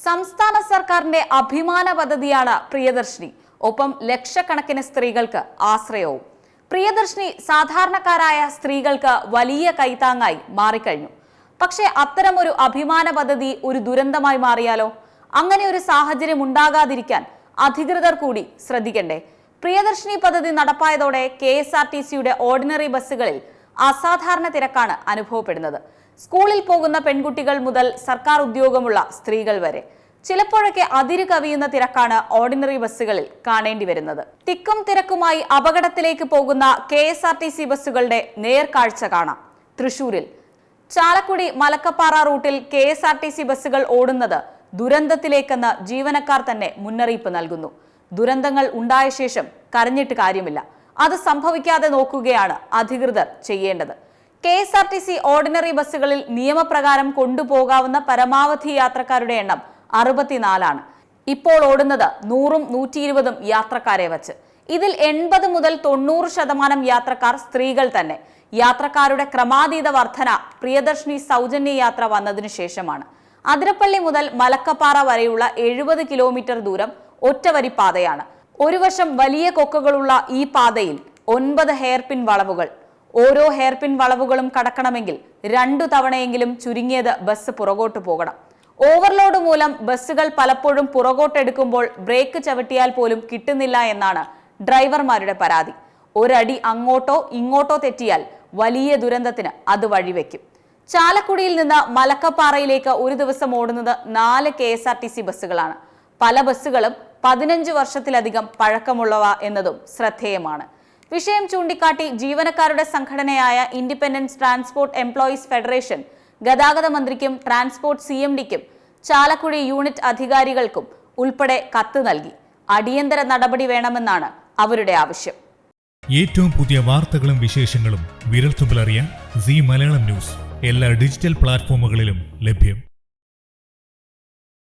സംസ്ഥാന സർക്കാരിന്റെ അഭിമാന പദ്ധതിയാണ് പ്രിയദർശിനി. ഒപ്പം ലക്ഷക്കണക്കിന് സ്ത്രീകൾക്ക് ആശ്രയവും. പ്രിയദർശിനി സാധാരണക്കാരായ സ്ത്രീകൾക്ക് വലിയ കൈത്താങ്ങായി മാറിക്കഴിഞ്ഞു. പക്ഷേ അത്തരമൊരു അഭിമാന പദ്ധതി ഒരു ദുരന്തമായി മാറിയാലോ? അങ്ങനെ ഒരു സാഹചര്യം ഉണ്ടാകാതിരിക്കാൻ അധികൃതർ കൂടി ശ്രദ്ധിക്കണ്ടേ? പ്രിയദർശിനി പദ്ധതി നടപ്പായതോടെ KSRTCയുടെ ഓർഡിനറി ബസ്സുകളിൽ അസാധാരണ തിരക്കാണ് അനുഭവപ്പെടുന്നത്. സ്കൂളിൽ പോകുന്ന പെൺകുട്ടികൾ മുതൽ സർക്കാർ ഉദ്യോഗമുള്ള സ്ത്രീകൾ വരെ ചിലപ്പോഴൊക്കെ അതിരു കവിയുന്ന തിരക്കാണ് ഓർഡിനറി ബസ്സുകളിൽ കാണേണ്ടി വരുന്നത്. തിക്കും തിരക്കുമായി അപകടത്തിലേക്ക് പോകുന്ന KSRTC ബസ്സുകളുടെ നേർക്കാഴ്ച കാണാം. തൃശൂരിൽ ചാലക്കുടി മലക്കപ്പാറ റൂട്ടിൽ KSRTC ബസ്സുകൾ ഓടുന്നത് ദുരന്തത്തിലേക്കെന്ന് ജീവനക്കാർ തന്നെ മുന്നറിയിപ്പ് നൽകുന്നു. ദുരന്തങ്ങൾ ഉണ്ടായ ശേഷം കരഞ്ഞിട്ട് കാര്യമില്ല, അത് സംഭവിക്കാതെ നോക്കുകയാണ് അധികൃതർ ചെയ്യേണ്ടത്. KSRTC ഓർഡിനറി ബസ്സുകളിൽ നിയമപ്രകാരം കൊണ്ടുപോകാവുന്ന പരമാവധി യാത്രക്കാരുടെ എണ്ണം 64 ഇപ്പോൾ ഓടുന്നത് 100ഉം 120ഉം യാത്രക്കാരെ വച്ച്. ഇതിൽ 80 മുതൽ 90% യാത്രക്കാർ സ്ത്രീകൾ തന്നെ. യാത്രക്കാരുടെ ക്രമാതീത വർധന പ്രിയദർശിനി സൗജന്യ യാത്ര വന്നതിനു ശേഷമാണ്. അതിരപ്പള്ളി മുതൽ മലക്കപ്പാറ വരെയുള്ള 70 കിലോമീറ്റർ ദൂരം ഒറ്റവരി പാതയാണ്. ഒരു വശം വലിയ കൊക്കുകളുള്ള ഈ പാതയിൽ 9 ഹെയർപിൻ വളവുകൾ. ഓരോ ഹെയർപിൻ വളവുകളും കടക്കണമെങ്കിൽ 2 തവണയെങ്കിലും ചുരുങ്ങിയത് ബസ് പുറകോട്ട് പോകണം. ഓവർലോഡ് മൂലം ബസ്സുകൾ പലപ്പോഴും പുറകോട്ടെടുക്കുമ്പോൾ ബ്രേക്ക് ചവിട്ടിയാൽ പോലും കിട്ടുന്നില്ല എന്നാണ് ഡ്രൈവർമാരുടെ പരാതി. ഒരടി അങ്ങോട്ടോ ഇങ്ങോട്ടോ തെറ്റിയാൽ വലിയ ദുരന്തത്തിന് അത് വഴിവെക്കും. ചാലക്കുടിയിൽ നിന്ന് മലക്കപ്പാറയിലേക്ക് ഒരു ദിവസം ഓടുന്നത് 4 KSRTC ബസ്സുകളാണ്. പല ബസ്സുകളും 15 വർഷത്തിലധികം പഴക്കമുള്ളവ എന്നതും ശ്രദ്ധേയമാണ്. വിഷയം ചൂണ്ടിക്കാട്ടി ജീവനക്കാരുടെ സംഘടനയായ ഇൻഡിപെൻഡൻസ് ട്രാൻസ്പോർട്ട് എംപ്ലോയീസ് ഫെഡറേഷൻ ഗതാഗത മന്ത്രിക്കും ട്രാൻസ്പോർട്ട് CMDക്കും ചാലക്കുടി യൂണിറ്റ് അധികാരികൾക്കും ഉൾപ്പെടെ കത്ത് നൽകി. അടിയന്തര നടപടി വേണമെന്നാണ് അവരുടെ ആവശ്യം. ഏറ്റവും പുതിയ വാർത്തകളും വിശേഷങ്ങളും വിരൽത്തുമ്പിലറിയാൻ Zee മലയാളം ന്യൂസ് എല്ലാ ഡിജിറ്റൽ പ്ലാറ്റ്ഫോമുകളിലും ലഭ്യം.